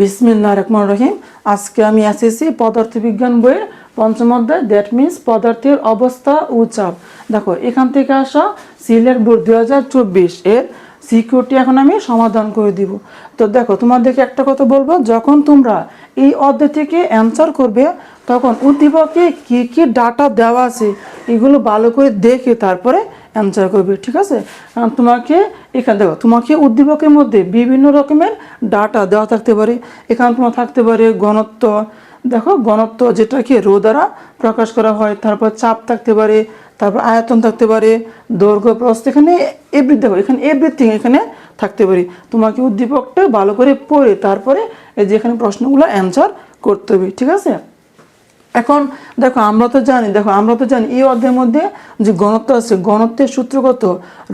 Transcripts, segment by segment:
বিসমিল্লাহির রহমানির রহিম। আজকে আমি এসএসসি পদার্থবিজ্ঞান বইয়ের পঞ্চম অধ্যায় দ্যাট মিন্স পদার্থের অবস্থা ও চাপ। দেখো এখান থেকে আসা সিলেট বোর্ড 2024 এর সিকিউরিটি এখন আমি সমাধান করে দিব। তো দেখো তোমাদেরকে একটা কথা বলবো, যখন তোমরা এই অধ্যায় থেকে অ্যান্সার করবে তখন উদ্দীপকে কি কি ডাটা দেওয়া আছে এগুলো ভালো করে দেখে তারপরে অ্যান্সার করবে, ঠিক আছে? কারণ তোমাকে এখানে দেখো তোমাকে উদ্দীপকের মধ্যে বিভিন্ন রকমের ডাটা দেওয়া থাকতে পারে। এখানে তোমার থাকতে পারে ঘনত্ব, দেখো ঘনত্ব যেটাকে রো দ্বারা প্রকাশ করা হয়, তারপর চাপ থাকতে পারে, তারপর আয়তন থাকতে পারে, দৈর্ঘ্য প্রস্থ, এখানে দেখো এখানে এভরিথিং এখানে থাকতে পারে। তোমাকে উদ্দীপকটা ভালো করে পড়ে তারপরে এই যে এখানে প্রশ্নগুলো অ্যান্সার করতে হবে, ঠিক আছে? এখন দেখো আমরা তো জানি এই অধ্যায়ের মধ্যে যে ঘনত্ব আছে, ঘনত্বের সূত্র কত?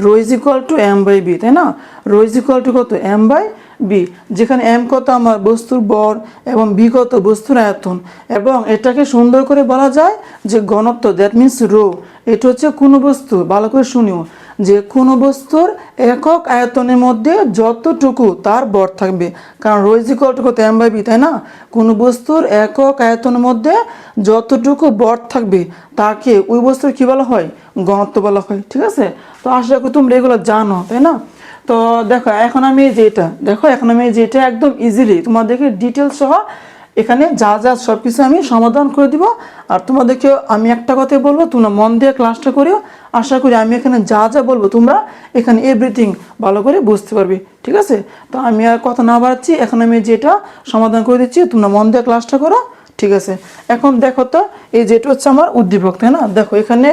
Rho is equal to M by B, তাই না? রো ইজ ইকুয়াল টু কত? এম বাই বি, যেখানে এম কত আমার বস্তুর ভর এবং বি কত বস্তুর আয়তন। এবং এটাকে সুন্দর করে বলা যায় যে ঘনত্ব দ্যাট মিন্স রো, এটা হচ্ছে কোনো বস্তু, ভালো করে শুনিও, যে কোনো বস্তুর একক আয়তনের মধ্যে যতটুকু তার ভর থাকবে, কারণ রো ইজ ইকুয়াল টু কত? এম বাই বি, তাই না? কোনো বস্তুর একক আয়তনের মধ্যে যতটুকু ভর থাকবে তাকে ওই বস্তুর কী বলা হয়? ঘনত্ব বলা হয়, ঠিক আছে? তো আশা করি তোমরা এগুলো জানো, তাই না? তো দেখো এখন আমি যেটা একদম ইজিলি তোমাদেরকে ডিটেলস সহ এখানে যা যা সব কিছু আমি সমাধান করে দিব। আর তোমাদেরকে আমি একটা কথাই বলবো, তোমরা মন দিয়ে ক্লাসটা করিও। আশা করি আমি এখানে যা যা বলবো তোমরা এখানে এভরিথিং ভালো করে বুঝতে পারবে, ঠিক আছে? তো আমি আর কথা না বাড়াচ্ছি, এখন আমি যেটা সমাধান করে দিচ্ছি, তোমরা মন দিয়ে ক্লাসটা করো, ঠিক আছে? এখন দেখো তো এই যেটা হচ্ছে আমার উদ্দীপক, তাই না? দেখো এখানে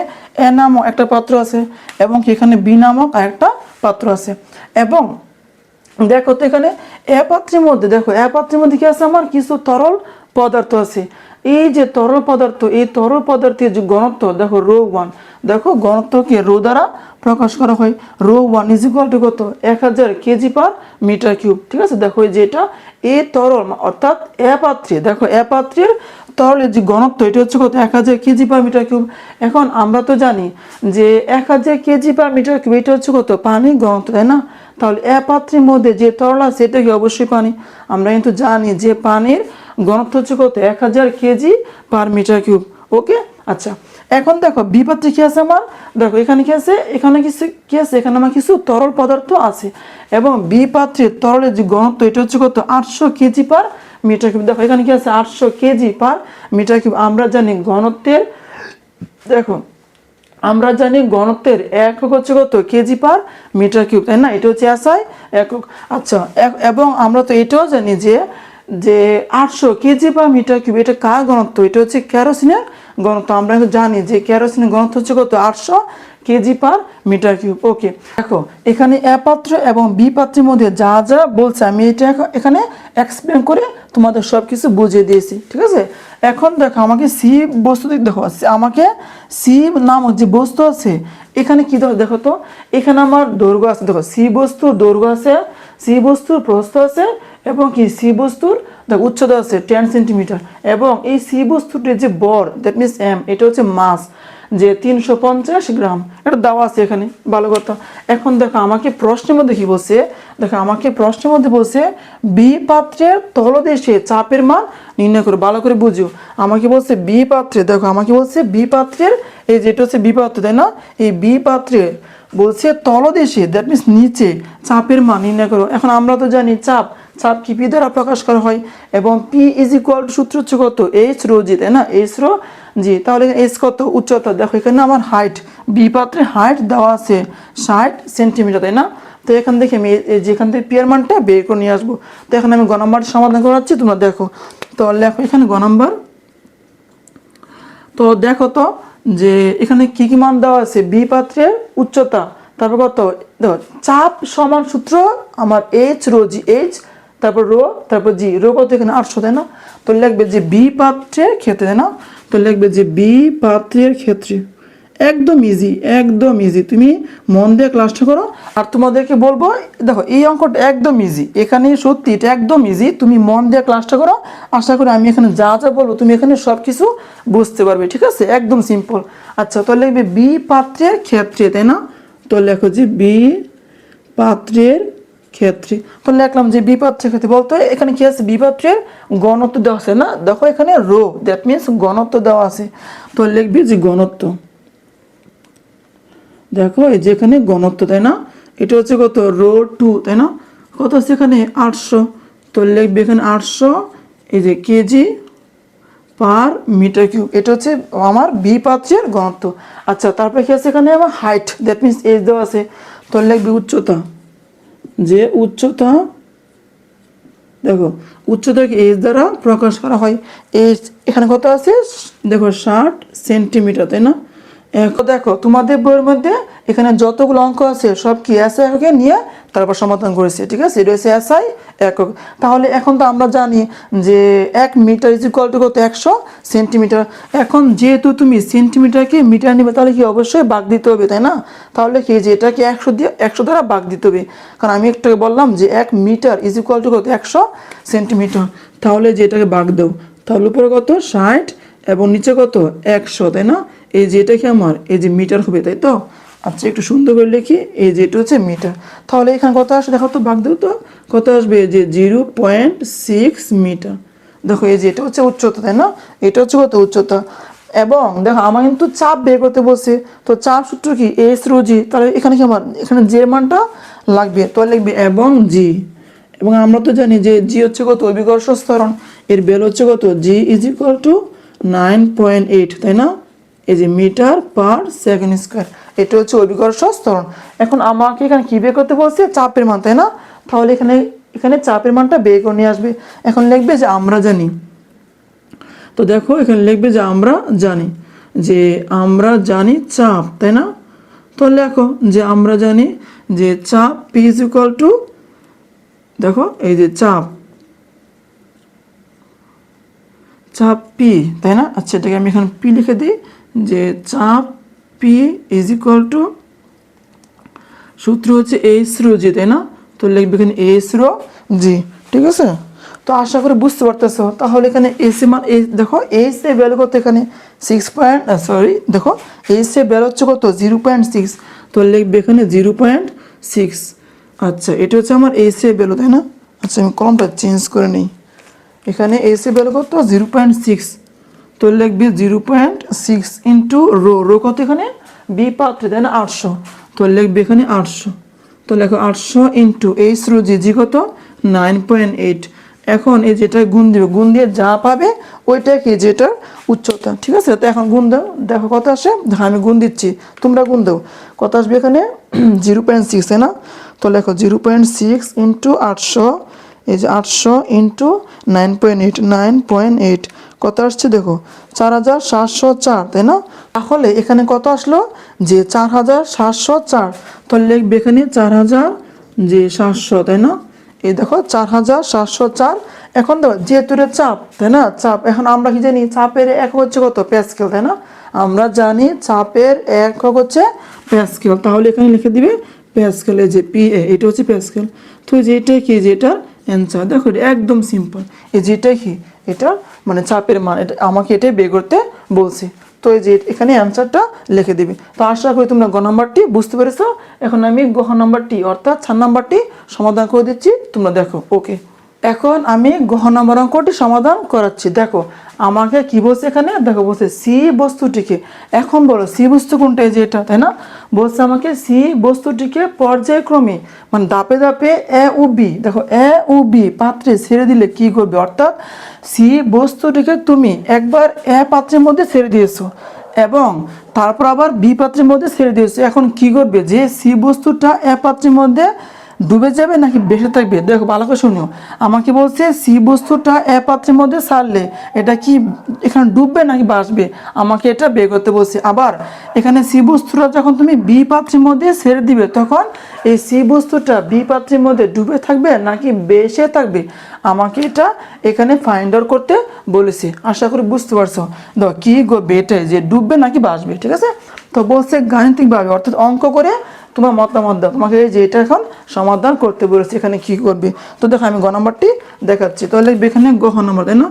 এ নামক একটা পাত্র আছে এবং এখানে বি নামক আরেকটা পাত্র আছে। এবং দেখো তো এখানে এ পাত্রের মধ্যে কি আছে? আমার কিছু তরল পদার্থ আছে। এই যে তরল পদার্থ, এই তরল পদার্থের যে ঘনত্ব দেখো রো ওয়ান, দেখো ঘনত্বকে রো দ্বারা প্রকাশ করা হয়। Rho one is equal to কত? 1000 কেজি পার মিটার কিউব, ঠিক আছে? দেখো এই যেটা এই তরল অর্থাৎ দেখো এ পাত্রের তরলের যে ঘনত্ব এটা হচ্ছে কত? 1000 কেজি পার মিটার কিউব। এখন আমরা তো জানি যে 1000 কেজি পার মিটার কিউব এটা হচ্ছে কত? পানির ঘনত্ব, তাই না? তাহলে এ পাত্রের মধ্যে যে তরল আছে এটা কি? অবশ্যই পানি। আমরা কিন্তু জানি যে পানির ঘনত্ব হচ্ছে কত? 1000 কেজি পার মিটার কিউব, ওকে? আচ্ছা, এখন দেখো বি পাত্রে কি আছে আমার? দেখো এখানে কি আছে? এখানে আমার কিছু তরল পদার্থ আছে এবং বি পাত্রের তরলের যে ঘনত্ব এটা হচ্ছে কত? 800 কেজি পার মিটার কিউব। দেখো এখানে কি আছে? 800 কেজি পার মিটার কিউব। আমরা জানি ঘনত্বের একক হচ্ছে কত? কেজি পার মিটার কিউব, তাই না? এটা হচ্ছে এসআই একক। আচ্ছা, এবং আমরা তো এটাও জানি যে 800 কেজি পার মিটার কিউব এটা কার ঘনত্ব? এটা হচ্ছে কেরোসিনের ঘনত্ব। আমরা জানি যে কেরোসিনের ঘনত্ব হচ্ছে কত? 800 কেজি পার মিটার কিউব, ওকে? দেখো এখানে এ পাত্র এবং বি পাত্রের মধ্যে যা যা বলছে আমি এটা এখানে এক্সপ্লেন করে তোমাদের সব কিছু বুঝিয়ে দিয়েছি, ঠিক আছে? এখন দেখো আমাকে সি বস্তু দেখো, আমাকে সি নামক যে বস্তু আছে এখানে কি দেখো তো, এখানে আমার দৈর্ঘ্য আছে, দেখো সি বস্তুর দৈর্ঘ্য আছে, সি বস্তুর প্রস্থ আছে এবং কি সি বস্তুর দেখো উচ্চতা আছে 10 সেন্টিমিটার। এবং এই সি বস্তুটির যে বর দ্যাট মিনস এম, এটা হচ্ছে মাস যে 350 গ্রাম, এটা দেওয়া আছে এখানে, ভালো কথা। এখন দেখো আমাকে প্রশ্নের মধ্যে কি বলছে? বলছে বি পাত্রের তলদেশে চাপের মান নির্ণয় করো, ভালো করে বুঝো। আমাকে বলছে বি পাত্রের এই যেটা হচ্ছে বি পাত্র, তাই না? এই বি পাত্রের বলছে তলদেশে দ্যাট মিনস নিচে চাপের মান নির্ণয় করো। এখন আমরা তো জানি চাপ কি পি দ্বারা প্রকাশ করা হয় এবং পি ইজ ইকুয়াল টু সূত্র হচ্ছে কত? এইচ রো জি, তাই না? এইচ রো জি। তাহলে এইচ কত? উচ্চতা। দেখো এখানে আমার হাইট, বি পাত্রের হাইট দেওয়া আছে 60 সেন্টিমিটার, তাই না? তো এখান থেকে আমি যেখান থেকে পি এর মানটা বের করে নিয়ে আসবো। তো এখন আমি গ নাম্বার সমাধান করাচ্ছি, তোমরা দেখো। তো লেখো এখানে গ নাম্বার। তো দেখো তো যে এখানে কি কি মান দেওয়া আছে? বি পাত্রের উচ্চতা, তারপর কত? দেখো চাপ সমান সূত্র আমার এইচ রো জি, এইচ তারপর রো তারপর জি, রো কত? এখানে 800, তাই না? তো লিখবে যে বি পাত্রের ক্ষেত্রে, তাই না? তো লিখবে যে বি পাত্রের ক্ষেত্রে, একদম ইজি। তুমি মন দিয়ে ক্লাসটা করো। আর তোমাদেরকে বলবো দেখো এই অঙ্কটা একদম ইজি, এখানে সত্যি এটা একদম ইজি। তুমি মন দিয়ে ক্লাসটা করো, আশা করি আমি এখানে যা যা বলবো তুমি এখানে সব কিছু বুঝতে পারবে, ঠিক আছে? একদম সিম্পল। আচ্ছা, তো লিখবে বি পাত্রের ক্ষেত্রে, তাই না? তো লেখো যে বি পাত্রের ক্ষেত্রে। তো লিখলাম যে বিপাত্রের ক্ষেত্রে বলতো এখানে কি আছে, বিপাত্রের ঘনত্ব দেওয়া আছে না, দেখো এখানে রো, দ্যাট মিনস ঘনত্ব দেওয়া আছে। তো লিখবি যে ঘনত্ব, দেখো এই যে এখানে ঘনত্ব, তাই না, এটা হচ্ছে কত রো 2, তাই না, কত আছে এখানে 800। তো লিখবি এখানে 800 এই যে কেজি পার মিটার কিউব, এটা হচ্ছে আমার বি পাত্রের ঘনত্ব। আচ্ছা তারপরে কি আছে এখানে আমার হাইট, দ্যাট মিনস এজ দেওয়া আছে। তো লিখবি উচ্চতা, যে উচ্চতা, দেখো উচ্চতাকে এজ দ্বারা প্রকাশ করা হয়। এজ এখানে কত আছে, দেখো 60 সেন্টিমিটার, তাই না। এখন দেখো তোমাদের বইয়ের মধ্যে এখানে যতগুলো অঙ্ক আছে সব কি এসআই এককে নিয়ে তারপর সমাধান করেছে, ঠিক আছে, এটা হচ্ছে এসআই একক। তাহলে এখন তো আমরা জানি যে 1 মিটার ইজ ইকুয়াল টু কত 100 সেন্টিমিটার। এখন যেহেতু তুমি সেন্টিমিটারকে মিটার নিবে তাহলে কি অবশ্যই ভাগ দিতে হবে, তাই না। তাহলে কি যে এটাকে 100 দ্বারা ভাগ দিতে হবে, কারণ আমি একটু বললাম যে 1 মিটার ইজ ইকুয়াল টু কত 100 সেন্টিমিটার। তাহলে যে এটাকে ভাগ দাও, তাহলে উপরে কত 60 এবং নিচে কত 100, তাই না। এই যে এটা কি আমার এই যে মিটার হবে, তাই তো। আচ্ছা একটু সুন্দর করে লিখি, এই যে এটা হচ্ছে মিটার। তাহলে এখানে কত আসে দেখো তো, ভাগ দাও তো, কত আসবে যে 0.6 মিটার। দেখো এই যে এটা হচ্ছে উচ্চতা, তাই না, এটা হচ্ছে কত উচ্চতা। এবং দেখো আমার কিন্তু চাপ বের করতে বলছে, তো চাপ সূত্র কি এস রো জি, তাহলে এখানে কি আমার এখানে যে মানটা লাগবে, তো লিখবে এবং জি। এবং আমরা তো জানি যে জি হচ্ছে কত অভিকর্ষ ত্বরণ, এর বেল হচ্ছে কত জি ইজ ইকুয়াল টু 9.8, তাই না, এই যে মিটার পার সেকেন্ড স্কয়ার, এটা হচ্ছে অভিকর্ষ ত্বরণ। এখন আমাকে এখানে কি বের করতে বলছে, চাপের মান, তাই না। তাহলে এখানে এখানে চাপের মানটা বের করে নিয়ে আসবে। এখন লিখবে যে আমরা জানি, তো দেখো এখানে লিখবে যে আমরা জানি, যে আমরা জানি চাপ, তাই না। তো লেখো যে আমরা জানি যে চাপ পি ইজ ইকুয়াল টু, দেখো এই যে চাপ পি, তাই না। আচ্ছা এটাকে আমি এখানে পি লিখে দিই, যে চাপ পি ইজ ইকুয়াল টু, সূত্র হচ্ছে এইচ রো জি, তাই না। তো লিখবে এখানে এইচ রো জি, ঠিক আছে। তো আশা করি বুঝতে পারতেছো। তাহলে এখানে এসি মান দেখো এইচ এর ভ্যালু কত এখানে 6 দেখো এইচ এর ভ্যালু হচ্ছে কত 0.6, তো লিখবে এখানে 0.6। আচ্ছা এটা হচ্ছে আমার এইচ এর ভ্যালু, তাই না। আচ্ছা আমি কলমটা চেঞ্জ করে নিই, এখানে এসি ভ্যালু কত 0.6, তো লিখবি 0.6 ইন্টু রো, রো কত এখানে বি পাত্রে, তাই না 800, তো লিখবি এখানে 800। তো লেখো 800 ইন্টু এইচ রো জি, জি কত 9.8। এখন এই যেটা গুণ দিবে, গুণ দিয়ে যা পাবে ওইটা কি যেটা উচ্চতা, ঠিক আছে। তো এখন গুণ দাও, দেখো কত আসে, আমি গুণ দিচ্ছি তোমরা গুণ দাও, কত আসবে এখানে 0.6, তাই না। তো লেখো 0.6 ইন্টু 800, এই যে 800 ইন্টু 9.8 কত আসছে দেখো 4704, তাই না। তাহলে এখানে কত আসলো যে 4704, তো লিখবে এখানে 4700, তাই না। এই দেখো 4704। এখন দেখো যেহেতু চাপ, তাই না, চাপ, এখন আমরা কি জানি চাপের একক হচ্ছে কত প্যাসকেল, তাই না। আমরা জানি চাপের একক হচ্ছে প্যাসকেল, তাহলে এখানে লিখে দিবে প্যাসকেলে যে পি এ, এটা হচ্ছে প্যাসকেল। তো যেটা কি যেটা অ্যান্সার, দেখো এটা একদম সিম্পল, এই যেটা কি এটা মানে চাপের মান, এটা আমাকে এটাই বের করতে বলছে। তো এই যে এখানে অ্যান্সারটা লিখে দিবি। তো আশা করি তোমরা গ নাম্বারটি বুঝতে পেরেছো। এখন আমি গ নাম্বারটি অর্থাৎ 4 নাম্বারটি সমাধান করে দিচ্ছি, তোমরা দেখো। ওকে, এখন আমি গ নাম্বার অঙ্কটি সমাধান করাচ্ছি। দেখো আমাকে কি বলছে এখানে, দেখো বলছে সি বস্তুটিকে, এখন বলো সি বস্তু কোনটা, এই যে এটা, তাই না। বলছে আমাকে সি বস্তুটিকে পর্যায়ক্রমে মানে ধাপে ধাপে এ ও বি, দেখো এ ও বি পাত্রে ছেড়ে দিলে কি করবে, অর্থাৎ সি বস্তুটিকে তুমি একবার এ পাত্রের মধ্যে ছেড়ে দিয়েছো এবং তারপর আবার বি পাত্রের মধ্যে ছেড়ে দিয়েছো। এখন কি করবে, যে সি বস্তুটা এ পাত্রের মধ্যে ডুবে যাবে নাকি বেঁচে থাকবে, দেখো ভালো করে শুনো। আমাকে বলছে সি বস্তুটা এ পাত্রের মধ্যে ছাড়লে এটা কি এখানে ডুববে নাকি বাসবে, আমাকে এটা বের করতে বলছে। আবার এখানে সি বস্তুটা যখন তুমি বি পাত্রের মধ্যে ছেড়ে দিবে তখন এই সি বস্তুটা বি পাত্রের মধ্যে ডুবে থাকবে নাকি বেঁচে থাকবে, আমাকে এটা এখানে ফাইন্ড আউট করতে বলেছে। আশা করি বুঝতে পারছো। দেখো কি করবে, এটাই যে ডুববে নাকি বাসবে, ঠিক আছে। তো বলছে গাণিতিকভাবে অর্থাৎ অঙ্ক করে তোমার মতামত দাও, তোমাকে এই যে এটা এখন সমাধান করতে বলেছে, এখানে কি করবে। তো দেখো আমি গ নাম্বারটি দেখাচ্ছি, তাহলে এখানে গ নাম্বার, তাই না।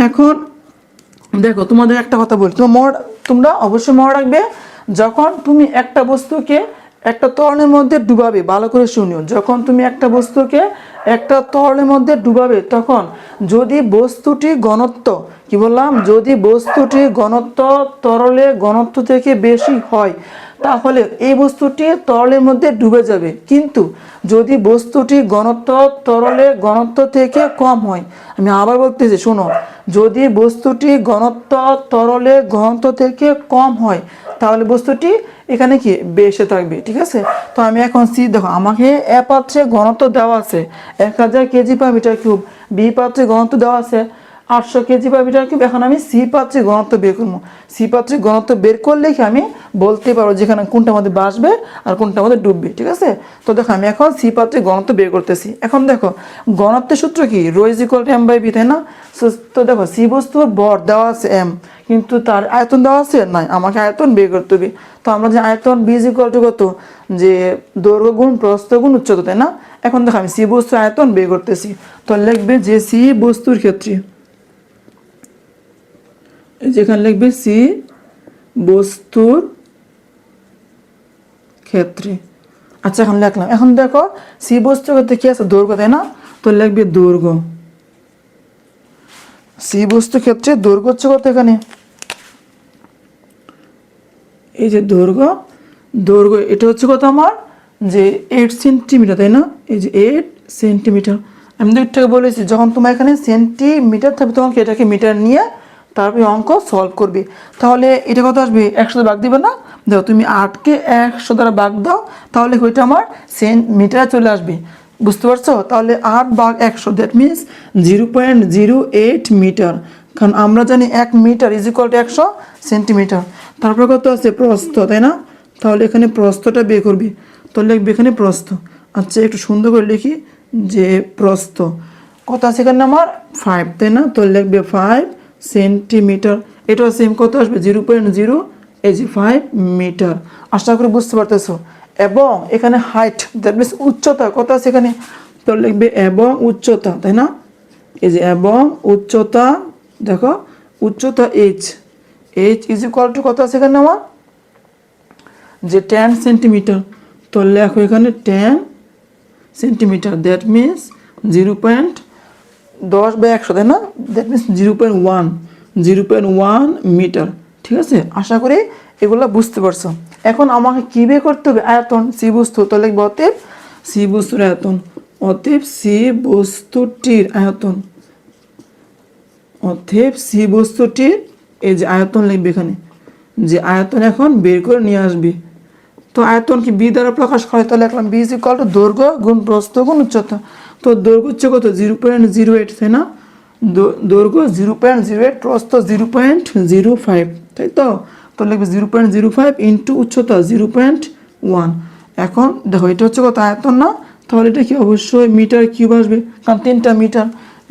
এখন দেখো তোমাদের একটা কথা বলি, তোমরা অবশ্যই মনে রাখবে, যখন তুমি একটা বস্তুকে একটা তরলের মধ্যে ডুবাবে, ভালো করে শুনিও, যখন তুমি একটা বস্তুকে একটা তরলের মধ্যে ডুবাবে তখন যদি বস্তুটি ঘনত্ব, কি বললাম, যদি বস্তুটি ঘনত্ব তরলের ঘনত্ব থেকে বেশি হয় তাহলে এই বস্তুটি তরলের মধ্যে ডুবে যাবে, কিন্তু যদি বস্তুটি ঘনত্ব তরলের ঘনত্ব থেকে কম হয়, আমি আবার বলতেছি শোনো, যদি বস্তুটি ঘনত্ব তরলের ঘনত্ব থেকে কম হয় তাহলে বস্তুটি এখানে কি বেশি থাকবে, ঠিক আছে। তো আমি এখন সি, দেখো আমাকে এ পাত্রে ঘনত্ব দেওয়া আছে 1000 KG per metre cube, B পাত্রে ঘনত্ব দেওয়া আছে 800 কেজি পার মিটার কিউব। এখন আমি সি পাত্রে ঘনত্ব বের করবো, সি পাত্রে ঘনত্ব বের করলেই আমি বলতে পারবো যেখানে কোনটা আমাদের বাসবে আর কোনটা আমাদের ডুববে, ঠিক আছে। তো দেখো আমি এখন সি পাত্রে ঘনত্ব বের করতেছি। এখন দেখো ঘনত্বের সূত্র কি, rho is equal to M by B, তাই না। তো দেখো সি বস্তুর ভর দেওয়া আছে এম, কিন্তু তার আয়তন দেওয়া আছে নাই, আমাকে আয়তন বের করতে হবে। তো আমরা যে আয়তন বি ইজ ইকুয়াল টু কত, যে দৈর্ঘ্য গুণ প্রস্থ গুণ উচ্চতা, তাই না। এখন দেখো আমি সি বস্তুর আয়তন বের করতেছি, তো লিখবে যে সি বস্তুর ক্ষেত্রে, যেখানে লিখবে সি বস্তুর ক্ষেত্রে। আচ্ছা এখন লিখলাম। এখন দেখো সি বস্তুর ক্ষেত্রে কি আছে, দৈর্ঘ্য, তাই না। তো লিখবে দৈর্ঘ্য, সি বস্তুর ক্ষেত্রে দৈর্ঘ্য হচ্ছে কত, এখানে এই যে দৈর্ঘ্য, দৈর্ঘ্য এটা হচ্ছে কত আমার, যে 8 সেন্টিমিটার, তাই না। এই যে 8 সেন্টিমিটার। আমি তো একটু বলেছি যখন তোমার এখানে সেন্টিমিটার থাকবে তোমাকে এটাকে মিটার নিয়ে তারপরে অঙ্ক সলভ করবে। তাহলে এটা কত আসবে, 100 ভাগ দিবে না। দেখো তুমি 8কে 100 দ্বারা ভাগ দাও, তাহলে ওইটা আমার মিটারে চলে আসবে, বুঝতে পারছো। তাহলে 8 ভাগ 100, দ্যাট মিনস 0.08 মিটার। কারণ আমরা জানি 1 metre is equal to 100 centimetre. তারপরে কত আছে, প্রস্থ, তাই না। তাহলে এখানে প্রস্থটা বের করবি, তো লিখবি এখানে প্রস্থ। আচ্ছা একটু সুন্দর করে লিখি, যে প্রস্থ কত আছে এখানে আমার 5, তাই না। তো লিখবে 5 সেন্টিমিটার। এটা সেম কত আসবে, 0.05 মিটার। আশা করি বুঝতে পারতেছো। এবং এখানে হাইট, দ্যাট মিনস উচ্চতা কত আছে এখানে, তো লিখবে এবং উচ্চতা, তাই না। এই যে এবং উচ্চতা, দেখো উচ্চতা H, H is equal to কত আছে এখানে আমার, যে 10 সেন্টিমিটার। তো লেখো এখানে 10 সেন্টিমিটার, দ্যাট মিনস 0.10/100, তাই না। দ্যাট মিনস 0.1 মিটার, ঠিক আছে। আশা করি এগুলো বুঝতে পারছো। এখন আমাকে কী বের করতে হবে, আয়তন, সি বস্তু। তো লিখবো অতএব সি বস্তুর আয়তন, অতএব সি বস্তুটির আয়তন, অতএব সি বস্তুটির এই যে আয়তন লিখবে এখানে, যে আয়তন এখন বের করে নিয়ে আসবি। তো আয়তন কি বি দ্বারা প্রকাশ করে, তো লিখলাম বি ইজ ইকুয়াল টু দৈর্ঘ্য গুণ প্রস্থ গুণ উচ্চতা। তো দৈর্ঘ্য হচ্ছে কত, 0.08, তাই না। দৈর্ঘ্য 0.08, প্রস্থ 0.05, তাই তো। তো লিখবে 0.05 ইন্টু উচ্চতা 0.1। এখন দেখো এটা হচ্ছে কত, আয়তন না, তাহলে এটা কি অবশ্যই মিটার কিউব আসবে, কারণ 3টা মিটার।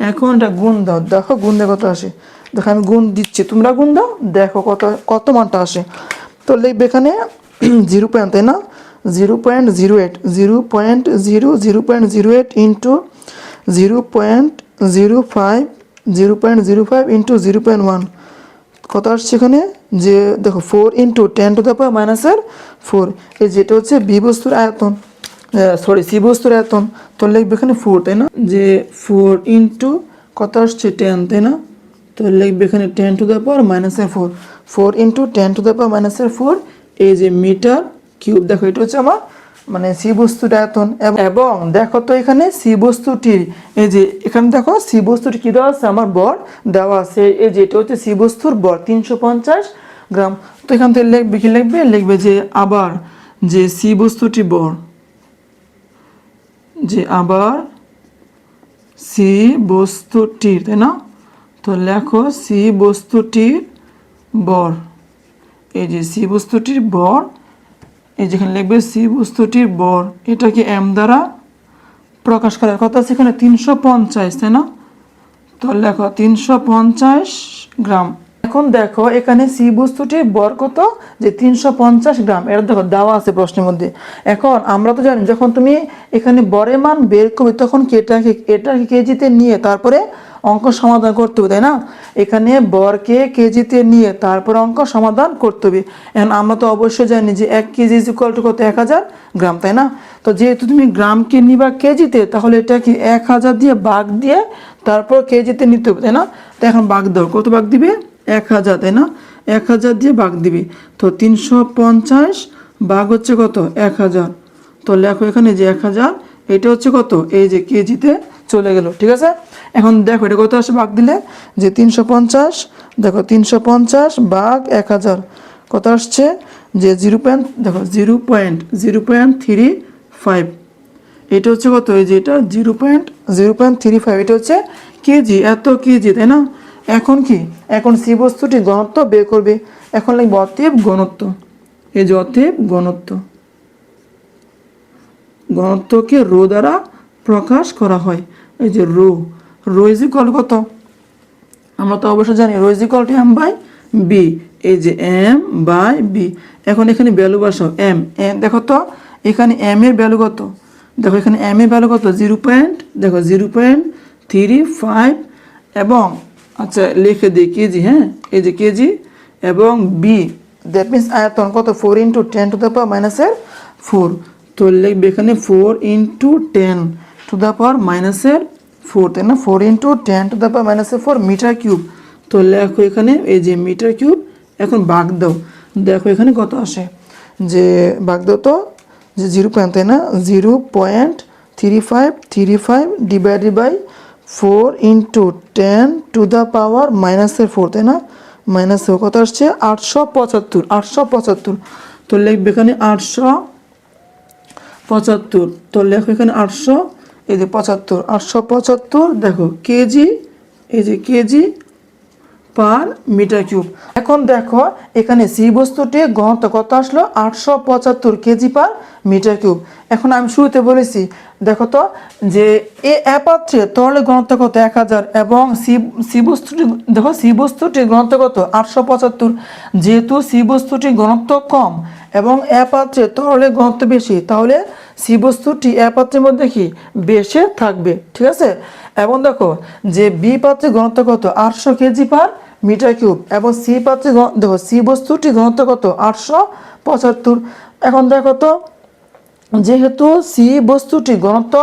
এখন এটা গুণ দাও, দেখো গুণ দিয়ে কত আসে, দেখো আমি গুণ দিচ্ছি, তোমরা গুণ দাও, দেখো কত কত মানটা আসে। তো লিখবে এখানে 0 পয়েন্ট, তাই না, 0.08, 0.08 ইন্টু 0.05, 0.05 ইন্টু 0.1 কত আসছে এখানে, যে দেখো 4 ইন্টু 10⁻⁻⁴। এই যেটা হচ্ছে বি বস্তুর আয়তন, সরি সি বস্তুর আয়তন। তো লিখবে এখানে 4, তাই না, যে 4 ইন্টু কত আসছে 10, তাই না। তো লিখবে এখানে 10⁻⁻⁴, 4 ইন্টু 10⁻⁻⁴, এই যে মিটার কিউব। দেখো এটা হচ্ছে আমার মানে সি বস্তুর আয়তন। এবং দেখো তো এখানে সি বস্তুটির, এই যে এখানে দেখো সি বস্তুটি কী দেওয়া আছে, আমার বর দেওয়া আছে। এই যে এটা হচ্ছে সি বস্তুর বর 350 গ্রাম। তো এখান থেকে লিখবে কি, লিখবে যে আবার যে সি বস্তুটি বর, যে আবার সি বস্তুটির, তাই না। তো লেখো সি বস্তুটির বর, এই যে সি বস্তুটির বর, এই যেখানে লিখবে সি বস্তুটির বর, এটাকে এম দ্বারা প্রকাশ করার কথা আছে এখানে 350, তাই না। তো লেখো 350 গ্রাম। এখন দেখো এখানে সি বস্তুটির বর কত, যে 350 গ্রাম, এটা দেখো দেওয়া আছে প্রশ্নের মধ্যে। এখন আমরা তো জানি যখন তুমি এখানে বরের মান বের করবে তখন এটাকে কেজিতে নিয়ে তারপরে অঙ্ক সমাধান করতে হবে, তাই না? এখানে বরকে কেজিতে নিয়ে তারপর অঙ্ক সমাধান করতে হবে। এখন আমরা তো অবশ্যই জানি যে 1 কেজি ইজ ইকুয়াল টু কত, 1000 গ্রাম, তাই না? তো যেহেতু তুমি গ্রামকে নিবা কেজিতে, তাহলে এটা কি 1000 দিয়ে ভাগ দিয়ে তারপর কেজিতে নিতে হবে, তাই না? তো এখন ভাগ দাও, কত ভাগ দিবে? 1000, তাই না? 1000 দিয়ে ভাগ দিবি। তো 350 ভাগ হচ্ছে কত, 1000। তো লেখো এখানে যে 1000, এটা হচ্ছে কত, এই যে কেজিতে চলে গেল, ঠিক আছে? এখন দেখো এটা কত আসে ভাগ দিলে, যে 350, দেখো 350 ভাগ 1000 কত আসছে, যে দেখো 0.035, এটা হচ্ছে কত, এই যে এটা 0.035, এটা হচ্ছে কেজি, এত কেজি, তাই না? এখন কি, এখন সি বস্তুটি ঘনত্ব বের করবে। এখন লিখব অতএব ঘনত্ব, এই যে অতএব ঘনত্ব, ঘনত্বকে রো দ্বারা প্রকাশ করা হয়। এই যে রো, রো ইজ ইকুয়াল কত, আমরা তো অবশ্যই জানি rho is equal to M by B, এই যে এম বাই বি। এখন এখানে ভ্যালু বসাও, এম, দেখো তো এখানে এম এর ভ্যালু কত, দেখো এখানে এম এর ভ্যালু কত, 0.35 এবং আচ্ছা লিখে দিই কেজি, হ্যাঁ এই যে কেজি, এবং বি দ্যাট মিনস আয়তন কত, 4 × 10⁻⁻⁴। তো লিখবে এখানে 4 × 10⁻⁴, তাই না? 4 × 10⁻⁴ মিটার কিউব। তো লেখো এখানে এই যে মিটার কিউব। এখন ভাগ দাও, দেখো এখানে কত আসে, যে ভাগ দাও তো, যে 0, তাই না? 0.3535 ডিভাইডেড বাই 4 × 10⁻⁻⁴, তাই না? -4 কত আসছে, 875। তো লিখবে এখানে 875। তো লেখো এখানে 800, এই যে 875 দেখো কেজি, এই যে কেজি পার মিটার কিউব। এখন দেখো এখানে সি বস্তুটি ঘনত্ব কত আসলো, 875 কেজি পার মিটার কিউব। এখন আমি শুরুতে বলেছি, দেখো তো যে এ পাত্রে তরলের ঘনত্ব কত, 1000, এবং সি বস্তুটি, দেখো সি বস্তুটির ঘনত্ব কত, 875। যেহেতু সি বস্তুটির ঘনত্ব কম এবং এ পাত্রে তরলের ঘনত্ব বেশি, তাহলে সি বস্তুটি এ পাত্রের মধ্যে কি বেশি থাকবে, ঠিক আছে? এবং দেখো যে বি পাত্রের ঘনত্ব কত, 800 কেজি পার মিটার কিউব, এবং সি পাত্রে দেখো সি বস্তুটি ঘনত্ব কত, 875। এখন দেখো তো যেহেতু সি বস্তুটি ঘনত্ব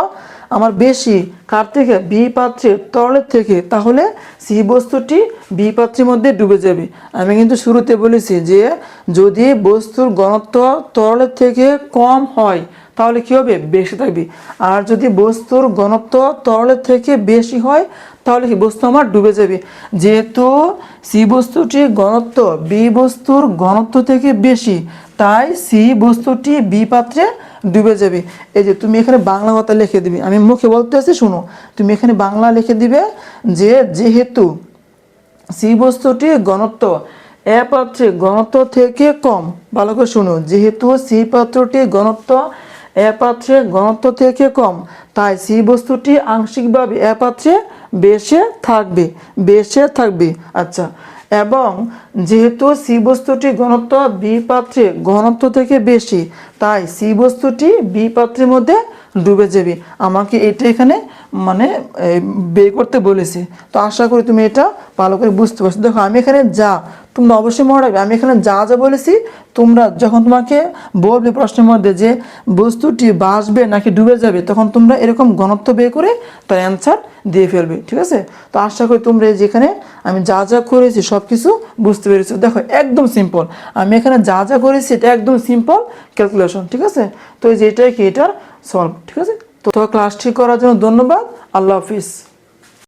আমার বেশি কার থেকে, বি পাত্রের তরলের থেকে, তাহলে সি বস্তুটি বি পাত্রের মধ্যে ডুবে যাবে। আমি কিন্তু শুরুতে বলেছি যে যদি বস্তুর ঘনত্ব তরলের থেকে কম হয় তাহলে কী হবে, বেশি থাকবে। আর যদি বস্তুর ঘনত্ব তরলের থেকে বেশি হয় তাহলে কি বস্তু আমার ডুবে যাবে। যেহেতু সি বস্তুটির ঘনত্ব বি বস্তুর ঘনত্ব থেকে বেশি, তাই সি বস্তুটি বি পাত্রে ডুবে যাবে। এই যে তুমি এখানে বাংলা কথা লিখে দিবে, আমি মুখে বলতে আছি শুনো, তুমি এখানে বাংলা লিখে দিবে যে যেহেতু সি বস্তুটি ঘনত্ব এ পাত্রে ঘনত্ব থেকে কম, ভালো করে শুনো, যেহেতু সি পাত্রটি ঘনত্ব এ পাত্রে ঘনত্ব থেকে কম, তাই সি বস্তুটি আংশিকভাবে এ পাত্রে বেশি থাকবে। আচ্ছা, এবং যেহেতু সি বস্তুটি ঘনত্ব বি পাত্রে ঘনত্ব থেকে বেশি, তাই সি বস্তুটি বি পাত্রের মধ্যে ডুবে যাবে। আমাকে এটা এখানে মানে বের করতে বলেছে। তো আশা করি তুমি এটা ভালো করে বুঝতে পারছো। দেখো আমি এখানে তোমরা অবশ্যই মনে রাখবে, আমি এখানে যা বলেছি, তোমরা যখন তোমাকে বলবে প্রশ্নের মধ্যে যে বস্তুটি ভাসবে নাকি ডুবে যাবে, তখন তোমরা এরকম ঘনত্ব বের করে তার অ্যান্সার দিয়ে ফেলবে, ঠিক আছে? তো আশা করি তোমরা যেখানে আমি যা করেছি সব কিছু বুঝতে পেরেছো। দেখো একদম সিম্পল, আমি এখানে যা করেছি এটা একদম সিম্পল ক্যালকুলেশন, ঠিক আছে? তো এই যে এটাই কি, এটার সলভ, ঠিক আছে? তো ক্লাসটি করার জন্য ধন্যবাদ, আল্লাহ হাফিজ।